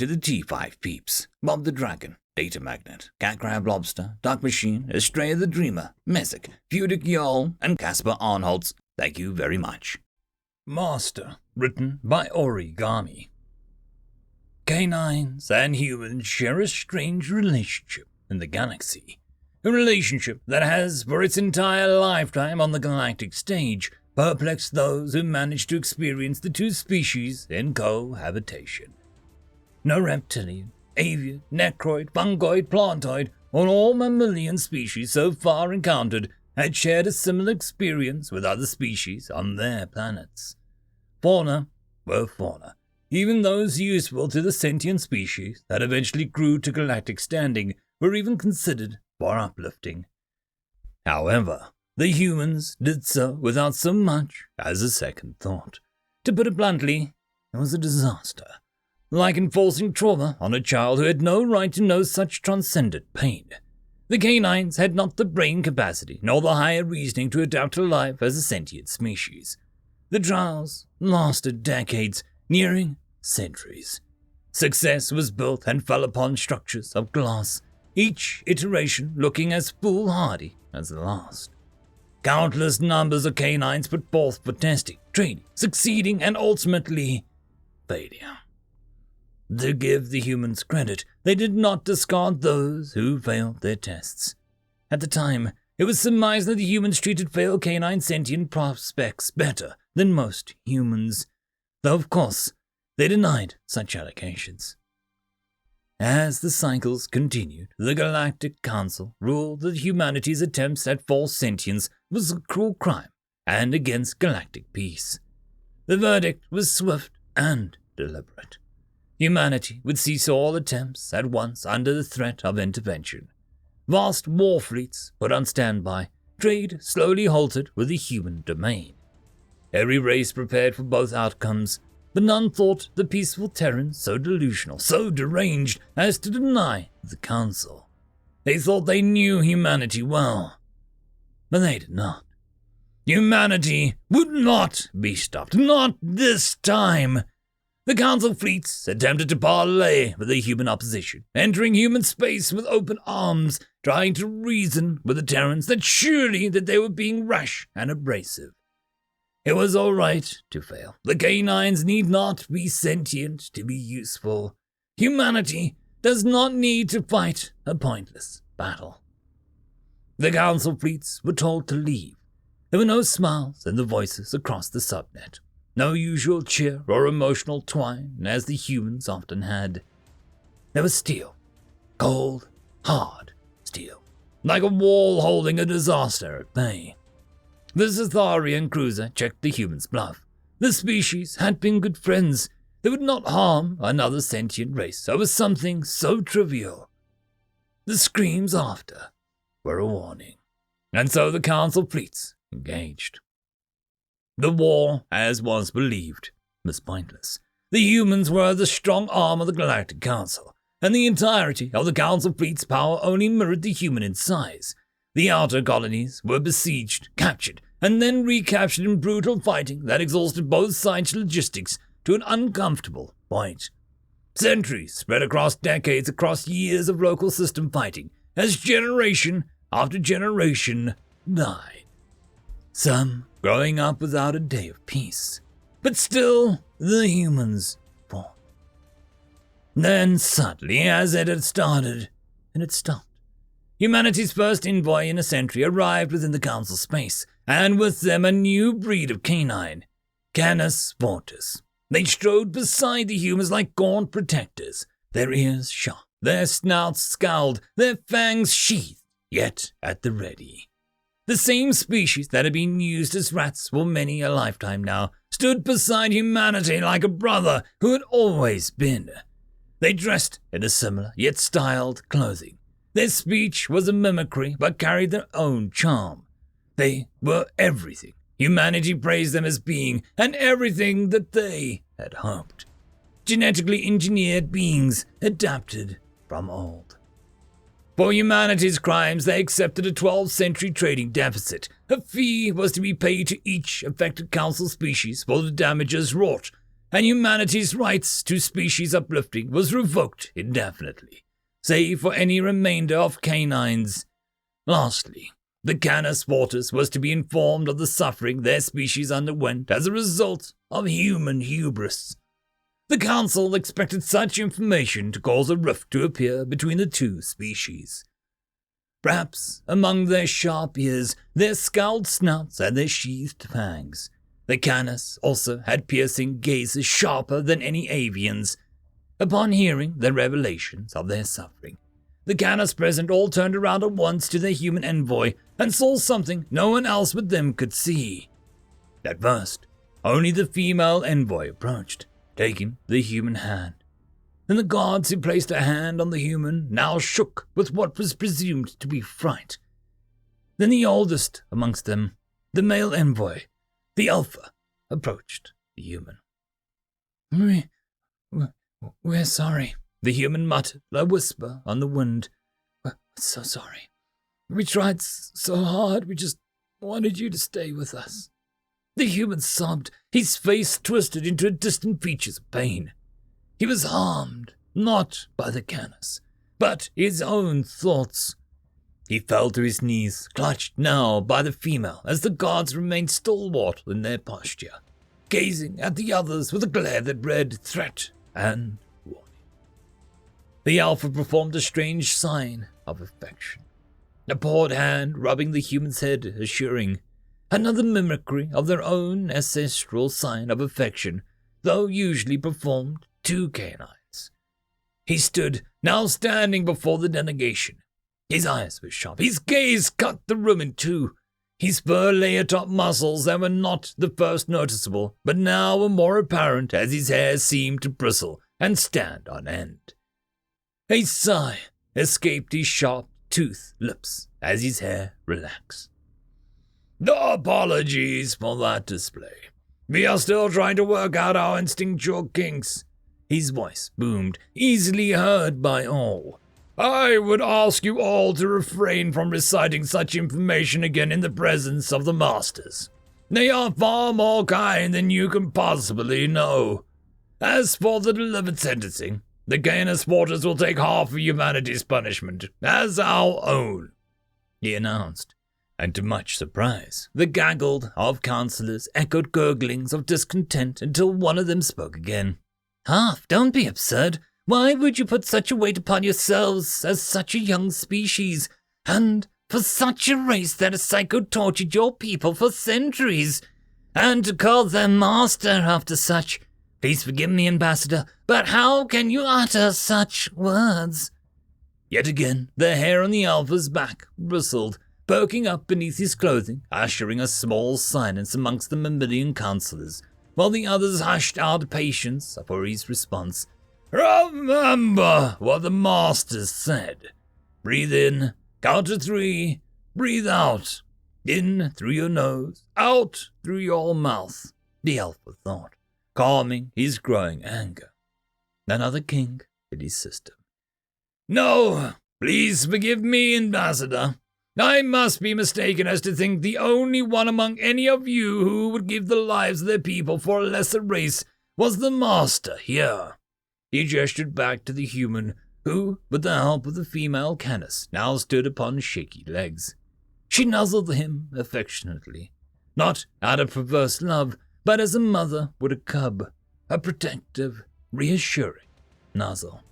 to the T5 peeps, Bob the Dragon, Datamagnet, Cat Crab Lobster, Duck Machine, Astraya the Dreamer, Mezec, Feudic Jarl, and Casper Arnholtz. Thank you very much. Master, written by Ori Gami. Canines and humans share a strange relationship in the galaxy. A relationship that has, for its entire lifetime on the galactic stage, perplexed those who managed to experience the two species in cohabitation. No reptilian, avian, necroid, fungoid, plantoid, or all mammalian species so far encountered had shared a similar experience with other species on their planets. Fauna were fauna, even those useful to the sentient species that eventually grew to galactic standing were even considered for uplifting. However, the humans did so without so much as a second thought. To put it bluntly, it was a disaster, like enforcing trauma on a child who had no right to know such transcendent pain. The canines had not the brain capacity nor the higher reasoning to adapt to life as a sentient species. The trials lasted decades, nearing centuries. Success was built and fell upon structures of glass, each iteration looking as foolhardy as the last. Countless numbers of canines put forth for testing, training, succeeding, and ultimately failure. To give the humans credit, they did not discard those who failed their tests. At the time, it was surmised that the humans treated failed canine sentient prospects better than most humans, though of course they denied such allegations. As the cycles continued, the Galactic Council ruled that humanity's attempts at false sentience was a cruel crime and against galactic peace. The verdict was swift and deliberate. Humanity would cease all attempts at once under the threat of intervention. Vast war fleets put on standby, trade slowly halted with the human domain. Every race prepared for both outcomes, but none thought the peaceful Terrans so delusional, so deranged as to deny the Council. They thought they knew humanity well, but they did not. Humanity would not be stopped, not this time. The Council fleets attempted to parley with the human opposition, entering human space with open arms, trying to reason with the Terrans that surely that they were being rash and abrasive. It was all right to fail. The canines need not be sentient to be useful. Humanity does not need to fight a pointless battle. The Council fleets were told to leave. There were no smiles in the voices across the subnet. No usual cheer or emotional twine, as the humans often had. There was steel. Cold, hard steel. Like a wall holding a disaster at bay. The Zetharian cruiser checked the humans' bluff. The species had been good friends. They would not harm another sentient race over something so trivial. The screams after were a warning. And so the Council fleets engaged. The war, as was believed, was pointless. The humans were the strong arm of the Galactic Council, and the entirety of the Council fleet's power only mirrored the human in size. The outer colonies were besieged, captured, and then recaptured in brutal fighting that exhausted both sides' logistics to an uncomfortable point. Centuries spread across decades, across years of local system fighting, as generation after generation died. Some growing up without a day of peace. But still, the humans fought. Then suddenly, as it had started, it had stopped. Humanity's first envoy in a century arrived within the Council space, and with them a new breed of canine, Canis Fortis. They strode beside the humans like gaunt protectors, their ears sharp, their snouts scowled, their fangs sheathed, yet at the ready. The same species that had been used as rats for many a lifetime now stood beside humanity like a brother who had always been. They dressed in a similar yet styled clothing. Their speech was a mimicry but carried their own charm. They were everything humanity praised them as being, and everything that they had hoped. Genetically engineered beings adapted from old. For humanity's crimes, they accepted a 12th century trading deficit. A fee was to be paid to each affected council species for the damages wrought. and humanity's rights to species uplifting was revoked indefinitely, save for any remainder of canines. Lastly, the Canis Portus was to be informed of the suffering their species underwent as a result of human hubris. The council expected such information to cause a rift to appear between the two species. Perhaps among their sharp ears, their scowled snouts, and their sheathed fangs, the Canis also had piercing gazes sharper than any avian's. Upon hearing the revelations of their suffering, the Canis present all turned around at once to their human envoy and saw something no one else but them could see. At first, only the female envoy approached, taking the human hand. Then the gods who placed a hand on the human now shook with what was presumed to be fright. Then the oldest amongst them, the male envoy, the Alpha, approached the human. We're sorry, the human muttered, a whisper on the wind. We're so sorry. We tried so hard, we just wanted you to stay with us. The human sobbed, his face twisted into distant features of pain. He was harmed, not by the Canis, but his own thoughts. He fell to his knees, clutched now by the female as the gods remained stalwart in their posture, gazing at the others with a glare that read threat and warning. The Alpha performed a strange sign of affection, a pawed hand rubbing the human's head, assuring, another mimicry of their own ancestral sign of affection, though usually performed to canines. He stood, now standing before the delegation. His eyes were sharp, his gaze cut the room in two. His fur lay atop muscles that were not the first noticeable, but now were more apparent as his hair seemed to bristle and stand on end. A sigh escaped his sharp, toothed lips as his hair relaxed. Apologies for that display. We are still trying to work out our instinctual kinks. His voice boomed, easily heard by all. I would ask you all to refrain from reciting such information again in the presence of the masters. They are far more kind than you can possibly know. As for the delivered sentencing, the Canis Portus will take half of humanity's punishment as our own, he announced. And to much surprise, the gaggle of councillors echoed gurglings of discontent until one of them spoke again. Half, don't be absurd. Why would you put such a weight upon yourselves as such a young species, and for such a race that has psycho-tortured your people for centuries, and to call them master after such? Please forgive me, Ambassador, but how can you utter such words? Yet again, the hair on the Alpha's back bristled, poking up beneath his clothing, ushering a small silence amongst the mammalian councillors, while the others hushed out patience for his response. Remember what the masters said. Breathe in, count to 3, breathe out. In through your nose, out through your mouth, the Alpha thought, calming his growing anger. Another kink in his system. No, please forgive me, Ambassador. I must be mistaken as to think the only one among any of you who would give the lives of their people for a lesser race was the master here. He gestured back to the human, who, with the help of the female Canis, now stood upon shaky legs. She nuzzled him affectionately, not out of perverse love, but as a mother would a cub, a protective, reassuring nuzzle.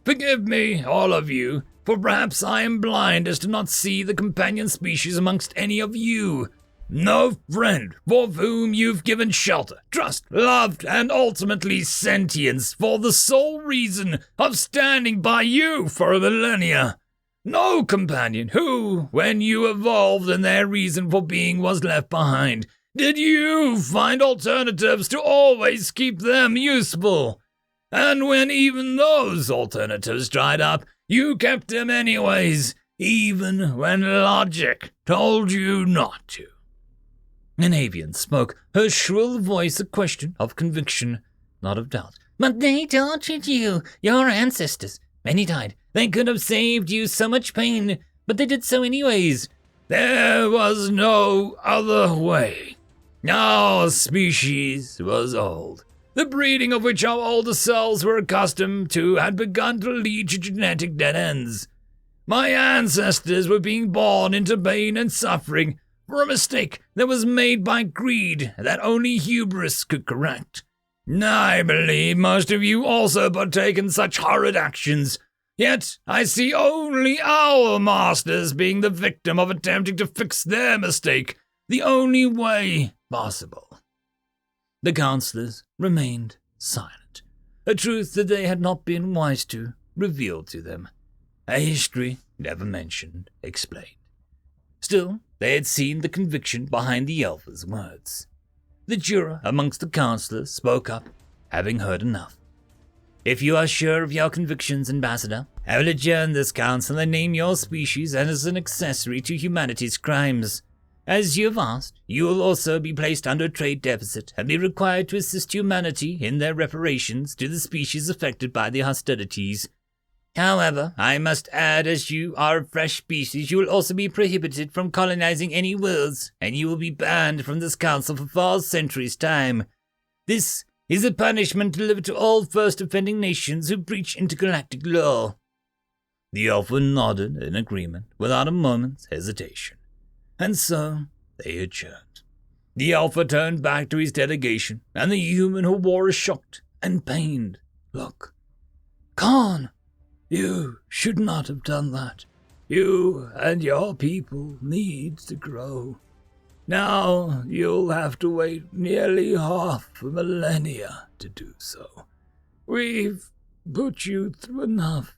Forgive me, all of you, for perhaps I am blind as to not see the companion species amongst any of you. No friend for whom you've given shelter, trust, loved, and ultimately sentience for the sole reason of standing by you for a millennia. No companion who, when you evolved and their reason for being was left behind, did you find alternatives to always keep them useful. And when even those alternatives dried up, you kept them anyways, even when logic told you not to. An avian spoke, her shrill voice a question of conviction, not of doubt. But they tortured you, your ancestors. Many died. They could have saved you so much pain, but they did so anyways. There was no other way. Our species was old. The breeding of which our older selves were accustomed to had begun to lead to genetic dead ends. My ancestors were being born into pain and suffering for a mistake that was made by greed that only hubris could correct. I believe most of you also partake in such horrid actions, yet I see only our masters being the victim of attempting to fix their mistake the only way possible. The councillors remained silent, a truth that they had not been wise to reveal to them, a history never mentioned, explained. Still, they had seen the conviction behind the elder's words. The juror amongst the councillors spoke up, having heard enough. If you are sure of your convictions, Ambassador, I will adjourn this council and name your species as an accessory to humanity's crimes. As you have asked, you will also be placed under a trade deficit and be required to assist humanity in their reparations to the species affected by the hostilities. However, I must add, as you are a fresh species, you will also be prohibited from colonizing any worlds, and you will be banned from this council for 4 centuries' time. This is a punishment delivered to all first offending nations who breach intergalactic law. The Alpha nodded in agreement without a moment's hesitation, and so they adjourned. The Alpha turned back to his delegation, and the human who wore a shocked and pained look. Khan! You should not have done that. You and your people need to grow. Now you'll have to wait nearly half a millennia to do so. We've put you through enough.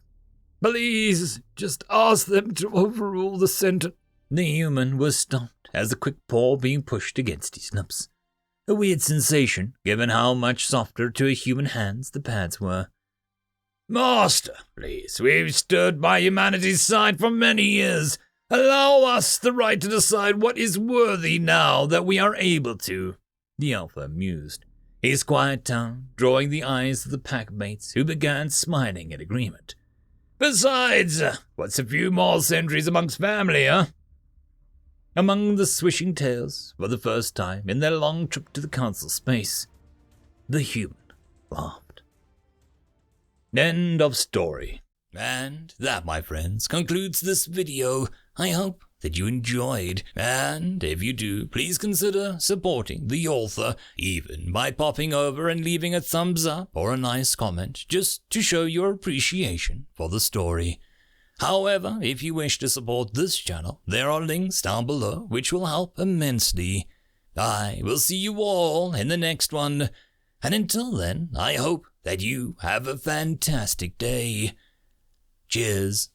Please, just ask them to overrule the sentence. The human was stopped as a quick paw being pushed against his lips. A weird sensation, given how much softer to a human hands the pads were. Master, please, we've stood by humanity's side for many years. Allow us the right to decide what is worthy now that we are able to, the Alpha mused, his quiet tone drawing the eyes of the packmates who began smiling in agreement. Besides, what's a few more centuries amongst family, huh? Among the swishing tails, for the first time in their long trip to the council space, the human laughed. End of story. And that, my friends, concludes this video. I hope that you enjoyed, and if you do, please consider supporting the author, even by popping over and leaving a thumbs up or a nice comment, just to show your appreciation for the story. However, if you wish to support this channel, there are links down below which will help immensely. I will see you all in the next one, and until then, I hope that you have a fantastic day. Cheers.